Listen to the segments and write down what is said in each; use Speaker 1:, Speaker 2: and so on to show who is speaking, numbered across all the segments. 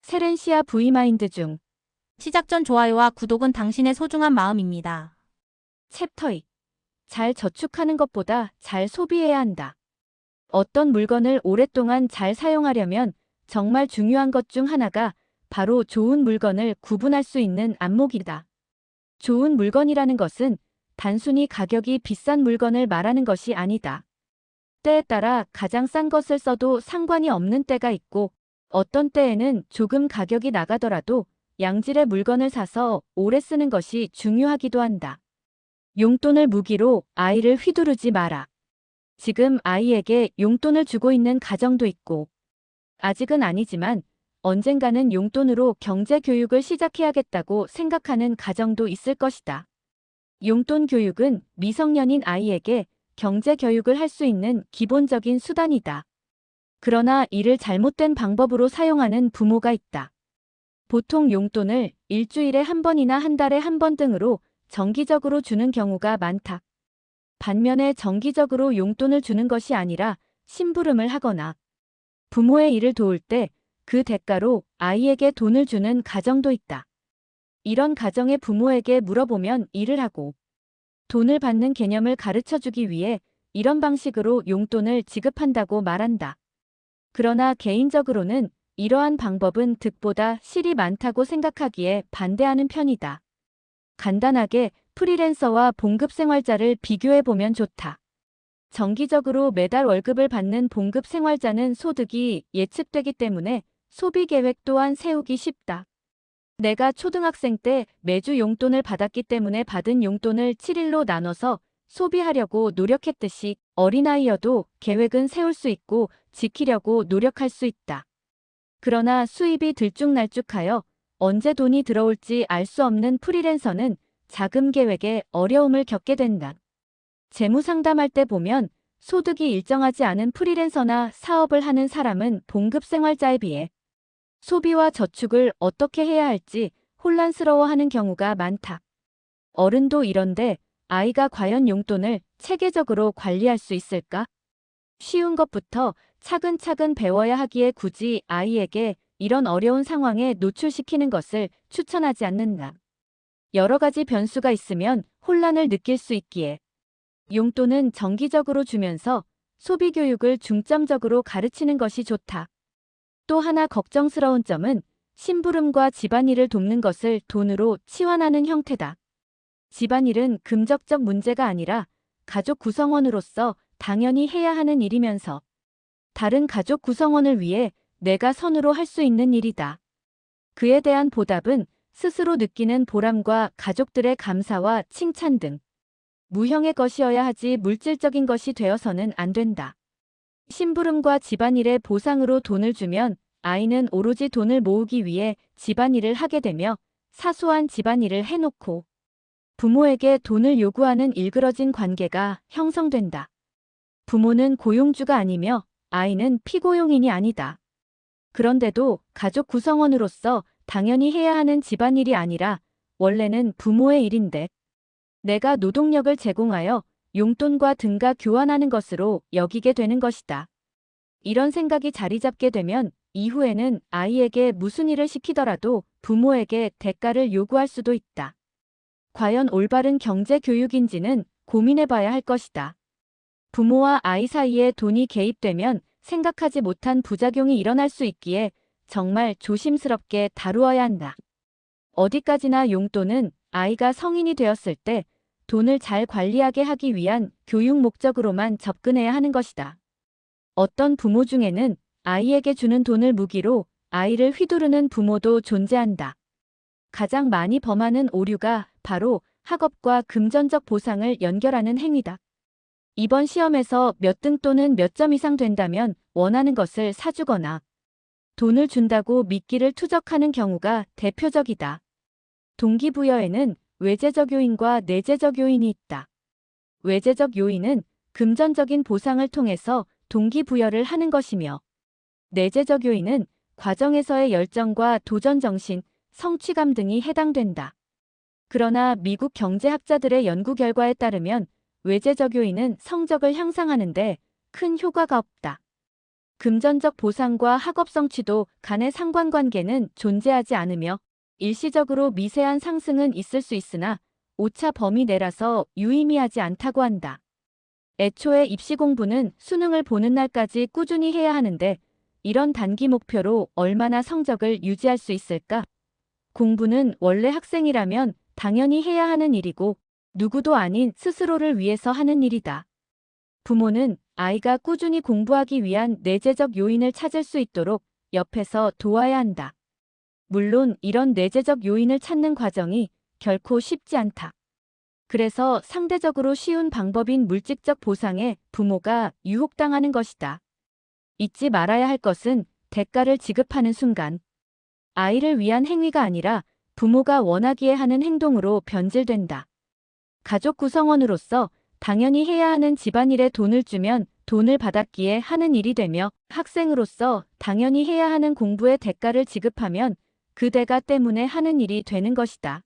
Speaker 1: 세렌시아 V마인드 중
Speaker 2: 시작 전 좋아요와 구독은 당신의 소중한 마음입니다.
Speaker 1: 챕터 2. 잘 저축하는 것보다 잘 소비해야 한다. 어떤 물건을 오랫동안 잘 사용하려면 정말 중요한 것 중 하나가 바로 좋은 물건을 구분할 수 있는 안목이다. 좋은 물건이라는 것은 단순히 가격이 비싼 물건을 말하는 것이 아니다. 때에 따라 가장 싼 것을 써도 상관이 없는 때가 있고, 어떤 때에는 조금 가격이 나가더라도 양질의 물건을 사서 오래 쓰는 것이 중요하기도 한다. 용돈을 무기로 아이를 휘두르지 마라. 지금 아이에게 용돈을 주고 있는 가정도 있고, 아직은 아니지만 언젠가는 용돈으로 경제 교육을 시작해야겠다고 생각하는 가정도 있을 것이다. 용돈 교육은 미성년인 아이에게 경제 교육을 할 수 있는 기본적인 수단이다. 그러나 이를 잘못된 방법으로 사용하는 부모가 있다. 보통 용돈을 일주일에 한 번이나 한 달에 한 번 등으로 정기적으로 주는 경우가 많다. 반면에 정기적으로 용돈을 주는 것이 아니라 심부름을 하거나 부모의 일을 도울 때 그 대가로 아이에게 돈을 주는 가정도 있다. 이런 가정의 부모에게 물어보면 일을 하고 돈을 받는 개념을 가르쳐주기 위해 이런 방식으로 용돈을 지급한다고 말한다. 그러나 개인적으로는 이러한 방법은 득보다 실이 많다고 생각하기에 반대하는 편이다. 간단하게 프리랜서와 봉급생활자를 비교해보면 좋다. 정기적으로 매달 월급을 받는 봉급생활자는 소득이 예측되기 때문에 소비 계획 또한 세우기 쉽다. 내가 초등학생 때 매주 용돈을 받았기 때문에 받은 용돈을 7일로 나눠서 소비하려고 노력했듯이 어린아이여도 계획은 세울 수 있고 지키려고 노력할 수 있다. 그러나 수입이 들쭉날쭉하여 언제 돈이 들어올지 알 수 없는 프리랜서는 자금 계획에 어려움을 겪게 된다. 재무 상담할 때 보면 소득이 일정하지 않은 프리랜서나 사업을 하는 사람은 봉급생활자에 비해 소비와 저축을 어떻게 해야 할지 혼란스러워하는 경우가 많다. 어른도 이런데 아이가 과연 용돈을 체계적으로 관리할 수 있을까? 쉬운 것부터 차근차근 배워야 하기에 굳이 아이에게 이런 어려운 상황에 노출시키는 것을 추천하지 않는다. 여러 가지 변수가 있으면 혼란을 느낄 수 있기에 용돈은 정기적으로 주면서 소비 교육을 중점적으로 가르치는 것이 좋다. 또 하나 걱정스러운 점은 심부름과 집안일을 돕는 것을 돈으로 치환하는 형태다. 집안일은 금전적 문제가 아니라 가족 구성원으로서 당연히 해야 하는 일이면서 다른 가족 구성원을 위해 내가 선으로 할 수 있는 일이다. 그에 대한 보답은 스스로 느끼는 보람과 가족들의 감사와 칭찬 등 무형의 것이어야 하지 물질적인 것이 되어서는 안 된다. 심부름과 집안일의 보상으로 돈을 주면 아이는 오로지 돈을 모으기 위해 집안일을 하게 되며 사소한 집안일을 해놓고 부모에게 돈을 요구하는 일그러진 관계가 형성된다. 부모는 고용주가 아니며 아이는 피고용인이 아니다. 그런데도 가족 구성원으로서 당연히 해야 하는 집안일이 아니라 원래는 부모의 일인데 내가 노동력을 제공하여 용돈과 등가 교환하는 것으로 여기게 되는 것이다. 이런 생각이 자리 잡게 되면 이후에는 아이에게 무슨 일을 시키더라도 부모에게 대가를 요구할 수도 있다. 과연 올바른 경제 교육인지는 고민해봐야 할 것이다. 부모와 아이 사이에 돈이 개입되면 생각하지 못한 부작용이 일어날 수 있기에 정말 조심스럽게 다루어야 한다. 어디까지나 용돈은 아이가 성인이 되었을 때 돈을 잘 관리하게 하기 위한 교육 목적으로만 접근해야 하는 것이다. 어떤 부모 중에는 아이에게 주는 돈을 무기로 아이를 휘두르는 부모도 존재한다. 가장 많이 범하는 오류가 바로 학업과 금전적 보상을 연결하는 행위다. 이번 시험에서 몇 등 또는 몇 점 이상 된다면 원하는 것을 사주거나 돈을 준다고 미끼를 투적하는 경우가 대표적이다. 동기부여에는 외재적 요인과 내재적 요인이 있다. 외재적 요인은 금전적인 보상을 통해서 동기부여를 하는 것이며 내재적 요인은 과정에서의 열정과 도전정신, 성취감 등이 해당된다. 그러나 미국 경제학자들의 연구 결과에 따르면 외재적 요인은 성적을 향상하는 데 큰 효과가 없다. 금전적 보상과 학업 성취도 간의 상관관계는 존재하지 않으며 일시적으로 미세한 상승은 있을 수 있으나 오차 범위 내라서 유의미하지 않다고 한다. 애초에 입시 공부는 수능을 보는 날까지 꾸준히 해야 하는데 이런 단기 목표로 얼마나 성적을 유지할 수 있을까? 공부는 원래 학생이라면 당연히 해야 하는 일이고 누구도 아닌 스스로를 위해서 하는 일이다. 부모는 아이가 꾸준히 공부하기 위한 내재적 요인을 찾을 수 있도록 옆에서 도와야 한다. 물론 이런 내재적 요인을 찾는 과정이 결코 쉽지 않다. 그래서 상대적으로 쉬운 방법인 물질적 보상에 부모가 유혹당하는 것이다. 잊지 말아야 할 것은 대가를 지급하는 순간 아이를 위한 행위가 아니라 부모가 원하기에 하는 행동으로 변질된다. 가족 구성원으로서 당연히 해야 하는 집안일에 돈을 주면 돈을 받았기에 하는 일이 되며 학생으로서 당연히 해야 하는 공부의 대가를 지급하면 그 대가 때문에 하는 일이 되는 것이다.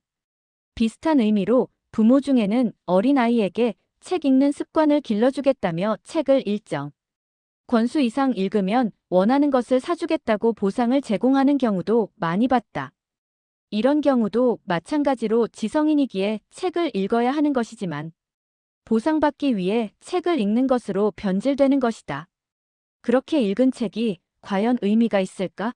Speaker 1: 비슷한 의미로 부모 중에는 어린아이에게 책 읽는 습관을 길러주겠다며 책을 일정 권수 이상 읽으면 원하는 것을 사주겠다고 보상을 제공하는 경우도 많이 봤다. 이런 경우도 마찬가지로 지성인이기에 책을 읽어야 하는 것이지만 보상받기 위해 책을 읽는 것으로 변질되는 것이다. 그렇게 읽은 책이 과연 의미가 있을까?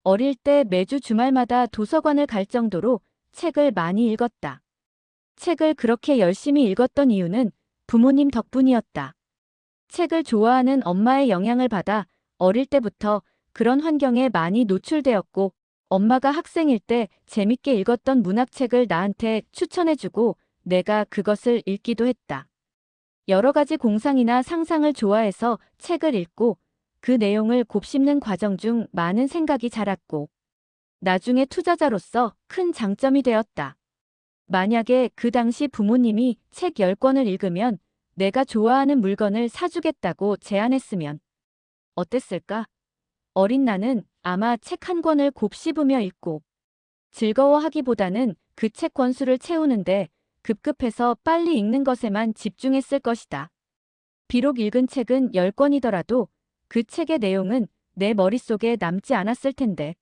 Speaker 1: 어릴 때 매주 주말마다 도서관을 갈 정도로 책을 많이 읽었다. 책을 그렇게 열심히 읽었던 이유는 부모님 덕분이었다. 책을 좋아하는 엄마의 영향을 받아 어릴 때부터 그런 환경에 많이 노출되었고 엄마가 학생일 때 재밌게 읽었던 문학책을 나한테 추천해주고 내가 그것을 읽기도 했다. 여러 가지 공상이나 상상을 좋아해서 책을 읽고 그 내용을 곱씹는 과정 중 많은 생각이 자랐고 나중에 투자자로서 큰 장점이 되었다. 만약에 그 당시 부모님이 책 10권을 읽으면 내가 좋아하는 물건을 사주겠다고 제안했으면 어땠을까? 어린 나는 아마 책 한 권을 곱씹으며 읽고 즐거워하기보다는 그 책 권수를 채우는데 급급해서 빨리 읽는 것에만 집중했을 것이다. 비록 읽은 책은 10권이더라도 그 책의 내용은 내 머릿속에 남지 않았을 텐데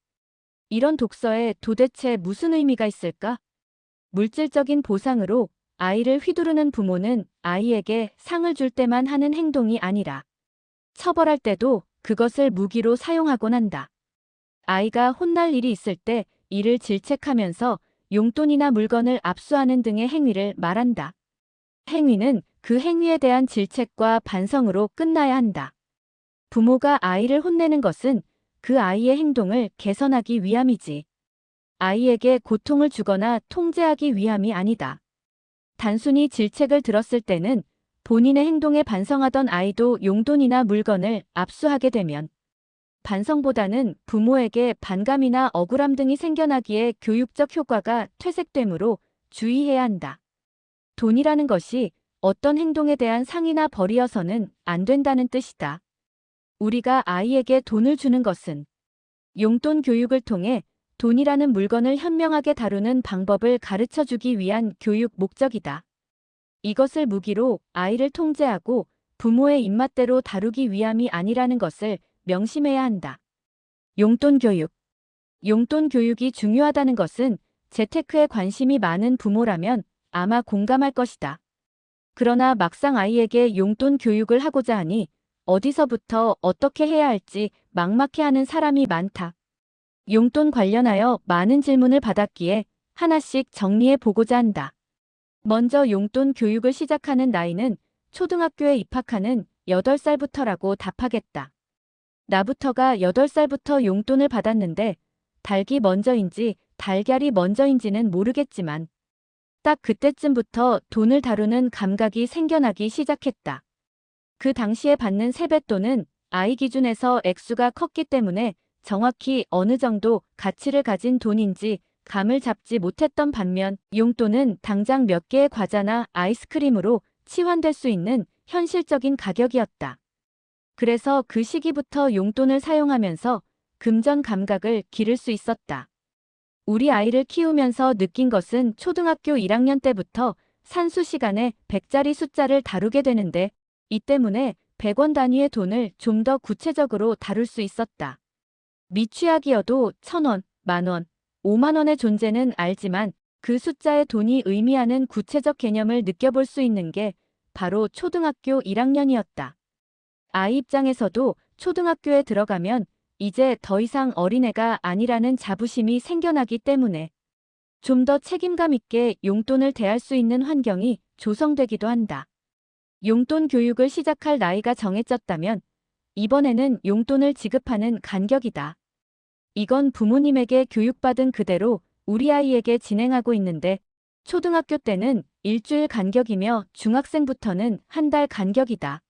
Speaker 1: 이런 독서에 도대체 무슨 의미가 있을까? 물질적인 보상으로 아이를 휘두르는 부모는 아이에게 상을 줄 때만 하는 행동이 아니라 처벌할 때도 그것을 무기로 사용하곤 한다. 아이가 혼날 일이 있을 때 이를 질책하면서 용돈이나 물건을 압수하는 등의 행위를 말한다. 행위는 그 행위에 대한 질책과 반성으로 끝나야 한다. 부모가 아이를 혼내는 것은 그 아이의 행동을 개선하기 위함이지 아이에게 고통을 주거나 통제하기 위함이 아니다. 단순히 질책을 들었을 때는 본인의 행동에 반성하던 아이도 용돈이나 물건을 압수하게 되면 반성보다는 부모에게 반감이나 억울함 등이 생겨나기에 교육적 효과가 퇴색되므로 주의해야 한다. 돈이라는 것이 어떤 행동에 대한 상이나 벌이어서는 안 된다는 뜻이다. 우리가 아이에게 돈을 주는 것은 용돈 교육을 통해 돈이라는 물건을 현명하게 다루는 방법을 가르쳐주기 위한 교육 목적이다. 이것을 무기로 아이를 통제하고 부모의 입맛대로 다루기 위함이 아니라는 것을 명심해야 한다. 용돈 교육. 용돈 교육이 중요하다는 것은 재테크에 관심이 많은 부모라면 아마 공감할 것이다. 그러나 막상 아이에게 용돈 교육을 하고자 하니 어디서부터 어떻게 해야 할지 막막해하는 사람이 많다. 용돈 관련하여 많은 질문을 받았기에 하나씩 정리해 보고자 한다. 먼저 용돈 교육을 시작하는 나이는 초등학교에 입학하는 8살부터라고 답하겠다. 나부터가 8살부터 용돈을 받았는데 닭이 먼저인지 달걀이 먼저인지는 모르겠지만 딱 그때쯤부터 돈을 다루는 감각이 생겨나기 시작했다. 그 당시에 받는 세뱃돈은 아이 기준에서 액수가 컸기 때문에 정확히 어느 정도 가치를 가진 돈인지 감을 잡지 못했던 반면 용돈은 당장 몇 개의 과자나 아이스크림으로 치환될 수 있는 현실적인 가격이었다. 그래서 그 시기부터 용돈을 사용하면서 금전 감각을 기를 수 있었다. 우리 아이를 키우면서 느낀 것은 초등학교 1학년 때부터 산수 시간에 100자리 숫자를 다루게 되는데 이 때문에 100원 단위의 돈을 좀 더 구체적으로 다룰 수 있었다. 미취학이어도 1,000원, 10,000원, 5만 원의 존재는 알지만 그 숫자의 돈이 의미하는 구체적 개념을 느껴볼 수 있는 게 바로 초등학교 1학년이었다. 아이 입장에서도 초등학교에 들어가면 이제 더 이상 어린애가 아니라는 자부심이 생겨나기 때문에 좀 더 책임감 있게 용돈을 대할 수 있는 환경이 조성되기도 한다. 용돈 교육을 시작할 나이가 정해졌다면 이번에는 용돈을 지급하는 간격이다. 이건 부모님에게 교육받은 그대로 우리 아이에게 진행하고 있는데 초등학교 때는 일주일 간격이며 중학생부터는 한 달 간격이다.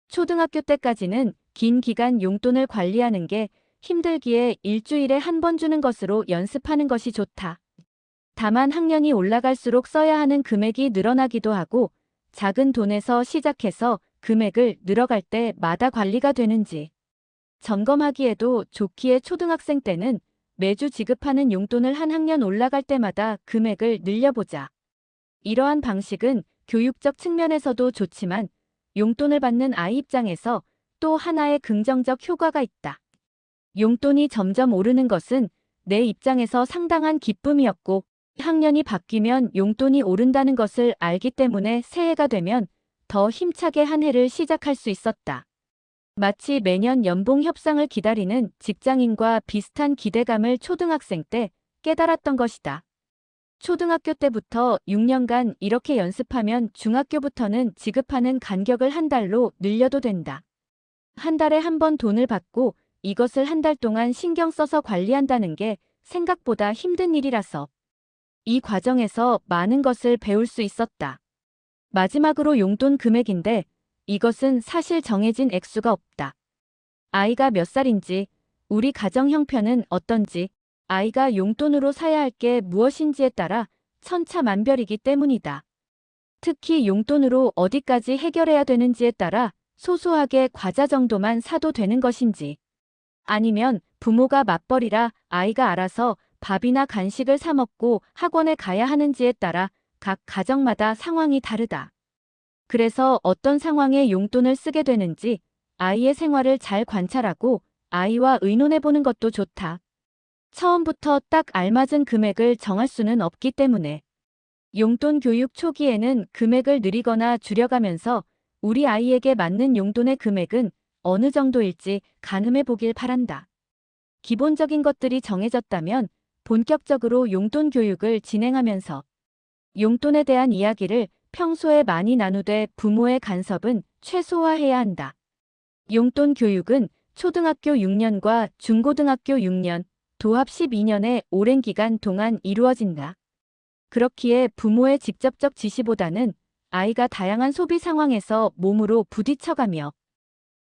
Speaker 1: 초등학교 때까지는 긴 기간 용돈을 관리하는 게 힘들기에 일주일에 한 번 주는 것으로 연습하는 것이 좋다. 다만 학년이 올라갈수록 써야 하는 금액이 늘어나기도 하고 작은 돈에서 시작해서 금액을 늘어갈 때마다 관리가 되는지 점검하기에도 좋기에 초등학생 때는 매주 지급하는 용돈을 한 학년 올라갈 때마다 금액을 늘려보자. 이러한 방식은 교육적 측면에서도 좋지만 용돈을 받는 아이 입장에서 또 하나의 긍정적 효과가 있다. 용돈이 점점 오르는 것은 내 입장에서 상당한 기쁨이었고 학년이 바뀌면 용돈이 오른다는 것을 알기 때문에 새해가 되면 더 힘차게 한 해를 시작할 수 있었다. 마치 매년 연봉 협상을 기다리는 직장인과 비슷한 기대감을 초등학생 때 깨달았던 것이다. 초등학교 때부터 6년간 이렇게 연습하면 중학교부터는 지급하는 간격을 한 달로 늘려도 된다. 한 달에 한 번 돈을 받고 이것을 한 달 동안 신경 써서 관리한다는 게 생각보다 힘든 일이라서 이 과정에서 많은 것을 배울 수 있었다. 마지막으로 용돈 금액인데 이것은 사실 정해진 액수가 없다. 아이가 몇 살인지, 우리 가정 형편은 어떤지, 아이가 용돈으로 사야 할 게 무엇인지에 따라 천차만별이기 때문이다. 특히 용돈으로 어디까지 해결해야 되는지에 따라 소소하게 과자 정도만 사도 되는 것인지, 아니면 부모가 맞벌이라 아이가 알아서 밥이나 간식을 사 먹고 학원에 가야 하는지에 따라 각 가정마다 상황이 다르다. 그래서 어떤 상황에 용돈을 쓰게 되는지 아이의 생활을 잘 관찰하고 아이와 의논해보는 것도 좋다. 처음부터 딱 알맞은 금액을 정할 수는 없기 때문에 용돈 교육 초기에는 금액을 늘리거나 줄여가면서 우리 아이에게 맞는 용돈의 금액은 어느 정도일지 가늠해 보길 바란다. 기본적인 것들이 정해졌다면 본격적으로 용돈 교육을 진행하면서 용돈에 대한 이야기를 평소에 많이 나누되 부모의 간섭은 최소화해야 한다. 용돈 교육은 초등학교 6년과 중고등학교 6년, 도합 12년의 오랜 기간 동안 이루어진다. 그렇기에 부모의 직접적 지시보다는 아이가 다양한 소비 상황에서 몸으로 부딪혀가며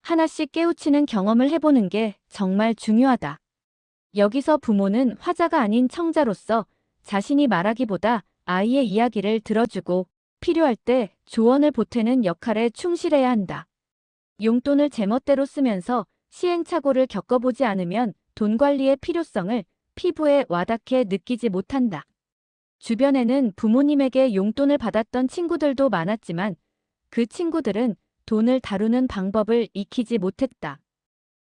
Speaker 1: 하나씩 깨우치는 경험을 해보는 게 정말 중요하다. 여기서 부모는 화자가 아닌 청자로서 자신이 말하기보다 아이의 이야기를 들어주고 필요할 때 조언을 보태는 역할에 충실해야 한다. 용돈을 제멋대로 쓰면서 시행착오를 겪어보지 않으면 돈 관리의 필요성을 피부에 와닿게 느끼지 못한다. 주변에는 부모님에게 용돈을 받았던 친구들도 많았지만 그 친구들은 돈을 다루는 방법을 익히지 못했다.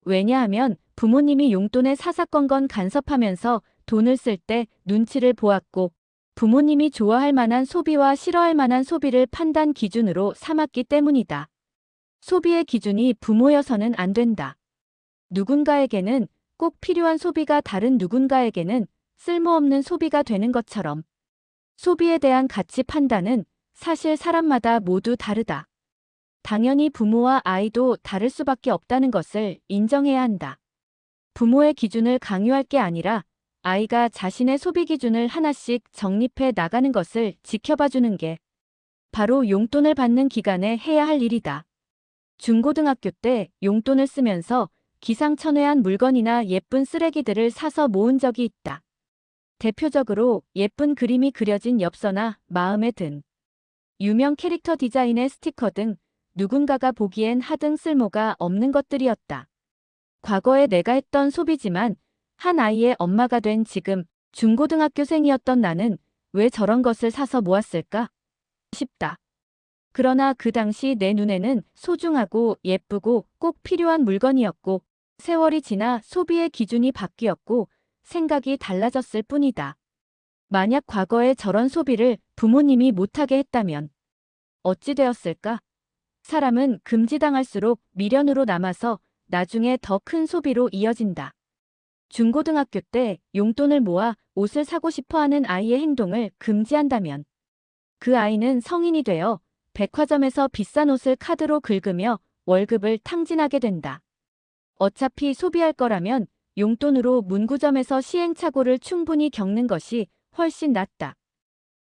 Speaker 1: 왜냐하면 부모님이 용돈에 사사건건 간섭하면서 돈을 쓸 때 눈치를 보았고 부모님이 좋아할 만한 소비와 싫어할 만한 소비를 판단 기준으로 삼았기 때문이다. 소비의 기준이 부모여서는 안 된다. 누군가에게는 꼭 필요한 소비가 다른 누군가에게는 쓸모없는 소비가 되는 것처럼 소비에 대한 가치 판단은 사실 사람마다 모두 다르다. 당연히 부모와 아이도 다를 수밖에 없다는 것을 인정해야 한다. 부모의 기준을 강요할 게 아니라 아이가 자신의 소비 기준을 하나씩 정립해 나가는 것을 지켜봐주는 게 바로 용돈을 받는 기간에 해야 할 일이다. 중고등학교 때 용돈을 쓰면서 기상천외한 물건이나 예쁜 쓰레기들을 사서 모은 적이 있다. 대표적으로 예쁜 그림이 그려진 엽서나 마음에 든 유명 캐릭터 디자인의 스티커 등 누군가가 보기엔 하등 쓸모가 없는 것들이었다. 과거에 내가 했던 소비지만 한 아이의 엄마가 된 지금 중고등학교생이었던 나는 왜 저런 것을 사서 모았을까 싶다. 그러나 그 당시 내 눈에는 소중하고 예쁘고 꼭 필요한 물건이었고, 세월이 지나 소비의 기준이 바뀌었고 생각이 달라졌을 뿐이다. 만약 과거에 저런 소비를 부모님이 못하게 했다면 어찌 되었을까? 사람은 금지당할수록 미련으로 남아서 나중에 더 큰 소비로 이어진다. 중고등학교 때 용돈을 모아 옷을 사고 싶어 하는 아이의 행동을 금지한다면 그 아이는 성인이 되어 백화점에서 비싼 옷을 카드로 긁으며 월급을 탕진하게 된다. 어차피 소비할 거라면 용돈으로 문구점에서 시행착오를 충분히 겪는 것이 훨씬 낫다.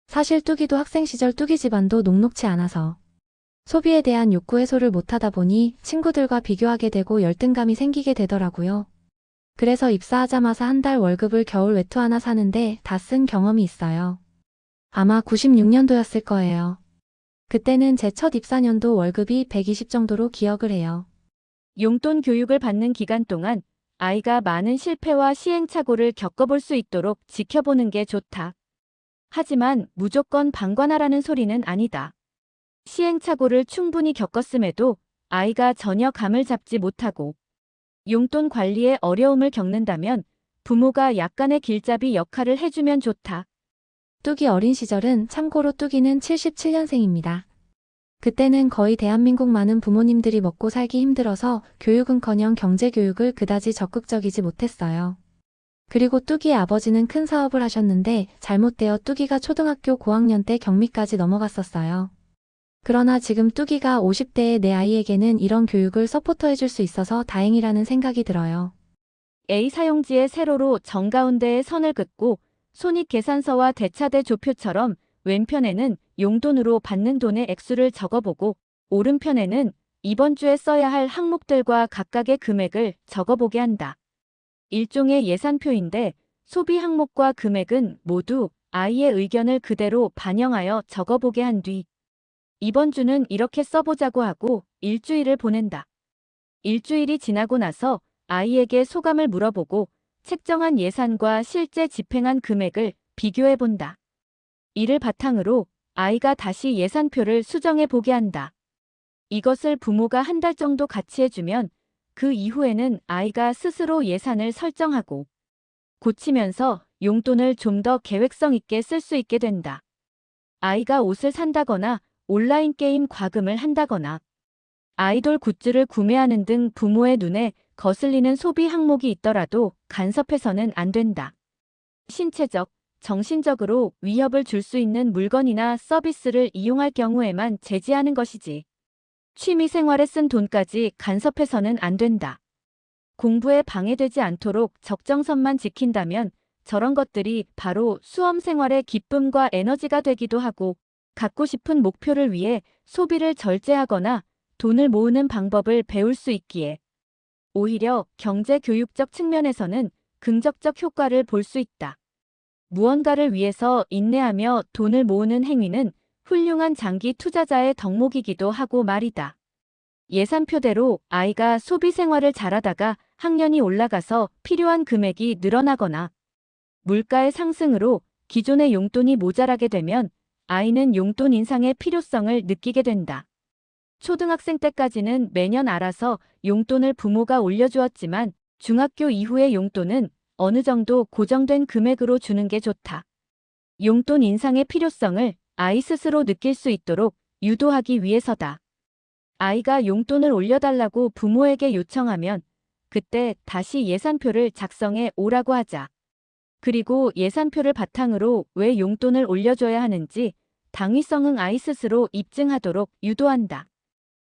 Speaker 3: 사실 뚜기도 학생 시절 뚜기 집안도 녹록치 않아서 소비에 대한 욕구 해소를 못하다 보니 친구들과 비교하게 되고 열등감이 생기게 되더라고요. 그래서 입사하자마자 한 달 월급을 겨울 외투 하나 사는데 다 쓴 경험이 있어요. 아마 96년도였을 거예요. 그때는 제 첫 입사년도 월급이 120 정도로 기억을 해요.
Speaker 1: 용돈 교육을 받는 기간 동안 아이가 많은 실패와 시행착오를 겪어볼 수 있도록 지켜보는 게 좋다. 하지만 무조건 방관하라는 소리는 아니다. 시행착오를 충분히 겪었음에도 아이가 전혀 감을 잡지 못하고 용돈 관리에 어려움을 겪는다면 부모가 약간의 길잡이 역할을 해주면 좋다.
Speaker 3: 뚜기 어린 시절은 참고로 뚜기는 77년생입니다. 그때는 거의 대한민국 많은 부모님들이 먹고 살기 힘들어서 교육은커녕 경제교육을 그다지 적극적이지 못했어요. 그리고 뚜기의 아버지는 큰 사업을 하셨는데 잘못되어 뚜기가 초등학교 고학년 때 경미까지 넘어갔었어요. 그러나 지금 뚜기가 50대의 내 아이에게는 이런 교육을 서포터해줄 수 있어서 다행이라는 생각이 들어요.
Speaker 1: A 사용지의 세로로 정가운데에 선을 긋고 손익계산서와 대차대 조표처럼 왼편에는 용돈으로 받는 돈의 액수를 적어보고 오른편에는 이번 주에 써야 할 항목들과 각각의 금액을 적어보게 한다. 일종의 예산표인데 소비 항목과 금액은 모두 아이의 의견을 그대로 반영하여 적어보게 한 뒤 이번 주는 이렇게 써보자고 하고 일주일을 보낸다. 일주일이 지나고 나서 아이에게 소감을 물어보고 책정한 예산과 실제 집행한 금액을 비교해본다. 이를 바탕으로 아이가 다시 예산표를 수정해 보게 한다. 이것을 부모가 한 달 정도 같이 해주면 그 이후에는 아이가 스스로 예산을 설정하고 고치면서 용돈을 좀 더 계획성 있게 쓸 수 있게 된다. 아이가 옷을 산다거나 온라인 게임 과금을 한다거나 아이돌 굿즈를 구매하는 등 부모의 눈에 거슬리는 소비 항목이 있더라도 간섭해서는 안 된다. 신체적, 정신적으로 위협을 줄 수 있는 물건이나 서비스를 이용할 경우에만 제지하는 것이지. 취미생활에 쓴 돈까지 간섭해서는 안 된다. 공부에 방해되지 않도록 적정선만 지킨다면 저런 것들이 바로 수험생활의 기쁨과 에너지가 되기도 하고 갖고 싶은 목표를 위해 소비를 절제하거나 돈을 모으는 방법을 배울 수 있기에 오히려 경제교육적 측면에서는 긍정적 효과를 볼 수 있다. 무언가를 위해서 인내하며 돈을 모으는 행위는 훌륭한 장기 투자자의 덕목이기도 하고 말이다. 예산표대로 아이가 소비 생활을 잘하다가 학년이 올라가서 필요한 금액이 늘어나거나 물가의 상승으로 기존의 용돈이 모자라게 되면 아이는 용돈 인상의 필요성을 느끼게 된다. 초등학생 때까지는 매년 알아서 용돈을 부모가 올려주었지만 중학교 이후의 용돈은 어느 정도 고정된 금액으로 주는 게 좋다. 용돈 인상의 필요성을 아이 스스로 느낄 수 있도록 유도하기 위해서다. 아이가 용돈을 올려달라고 부모에게 요청하면 그때 다시 예산표를 작성해 오라고 하자. 그리고 예산표를 바탕으로 왜 용돈을 올려줘야 하는지 당위성은 아이 스스로 입증하도록 유도한다.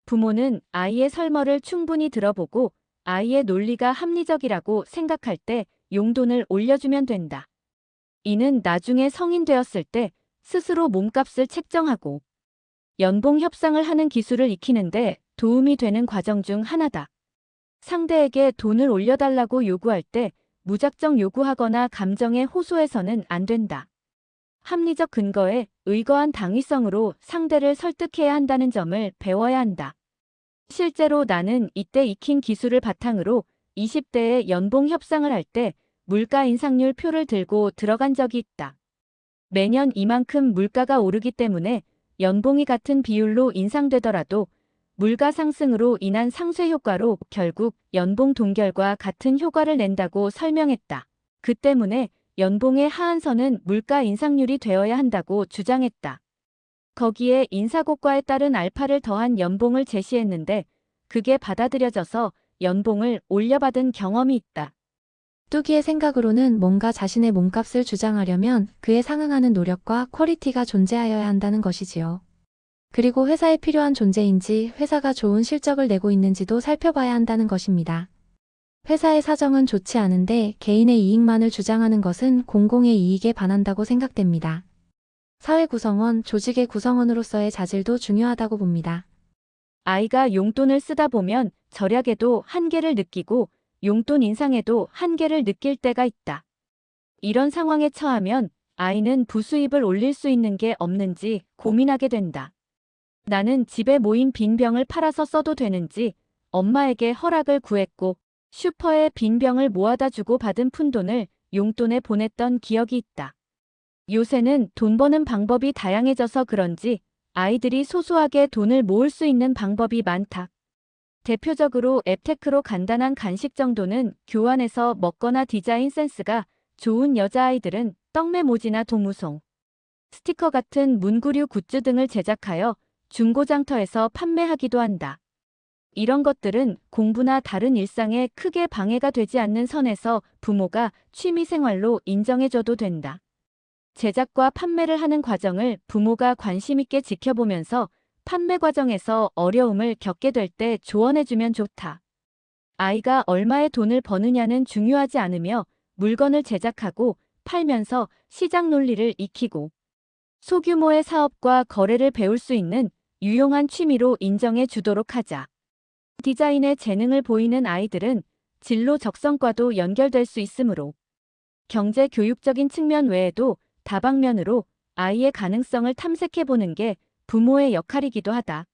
Speaker 1: 부모는 아이의 설명을 충분히 들어보고 아이의 논리가 합리적이라고 생각할 때 용돈을 올려주면 된다. 이는 나중에 성인 되었을 때 스스로 몸값을 책정하고 연봉 협상을 하는 기술을 익히는데 도움이 되는 과정 중 하나다. 상대에게 돈을 올려달라고 요구할 때 무작정 요구하거나 감정에 호소해서는 안 된다. 합리적 근거에 의거한 당위성으로 상대를 설득해야 한다는 점을 배워야 한다. 실제로 나는 이때 익힌 기술을 바탕으로 20대에 연봉 협상을 할 때 물가 인상률 표를 들고 들어간 적이 있다. 매년 이만큼 물가가 오르기 때문에 연봉이 같은 비율로 인상되더라도 물가 상승으로 인한 상쇄 효과로 결국 연봉 동결과 같은 효과를 낸다고 설명했다. 그 때문에 연봉의 하한선은 물가 인상률이 되어야 한다고 주장했다. 거기에 인사고과에 따른 알파를 더한 연봉을 제시했는데 그게 받아들여져서 연봉을 올려받은 경험이 있다.
Speaker 3: 뚜기의 생각으로는 뭔가 자신의 몸값을 주장하려면 그에 상응하는 노력과 퀄리티가 존재하여야 한다는 것이지요. 그리고 회사에 필요한 존재인지 회사가 좋은 실적을 내고 있는지도 살펴봐야 한다는 것입니다. 회사의 사정은 좋지 않은데 개인의 이익만을 주장하는 것은 공공의 이익에 반한다고 생각됩니다. 사회 구성원, 조직의 구성원으로서의 자질도 중요하다고 봅니다.
Speaker 1: 아이가 용돈을 쓰다 보면 절약에도 한계를 느끼고 용돈 인상에도 한계를 느낄 때가 있다. 이런 상황에 처하면 아이는 부수입을 올릴 수 있는 게 없는지 고민하게 된다. 나는 집에 모인 빈 병을 팔아서 써도 되는지 엄마에게 허락을 구했고 슈퍼에 빈 병을 모아다 주고 받은 푼돈을 용돈에 보냈던 기억이 있다. 요새는 돈 버는 방법이 다양해져서 그런지 아이들이 소소하게 돈을 모을 수 있는 방법이 많다. 대표적으로 앱테크로 간단한 간식 정도는 교환해서 먹거나 디자인 센스가 좋은 여자아이들은 떡메모지나 도무송, 스티커 같은 문구류 굿즈 등을 제작하여 중고장터에서 판매하기도 한다. 이런 것들은 공부나 다른 일상에 크게 방해가 되지 않는 선에서 부모가 취미생활로 인정해줘도 된다. 제작과 판매를 하는 과정을 부모가 관심 있게 지켜보면서 판매 과정에서 어려움을 겪게 될 때 조언해주면 좋다. 아이가 얼마의 돈을 버느냐는 중요하지 않으며 물건을 제작하고 팔면서 시장 논리를 익히고 소규모의 사업과 거래를 배울 수 있는 유용한 취미로 인정해 주도록 하자. 디자인에 재능을 보이는 아이들은 진로 적성과도 연결될 수 있으므로 경제 교육적인 측면 외에도 다방면으로 아이의 가능성을 탐색해 보는 게 부모의 역할이기도 하다.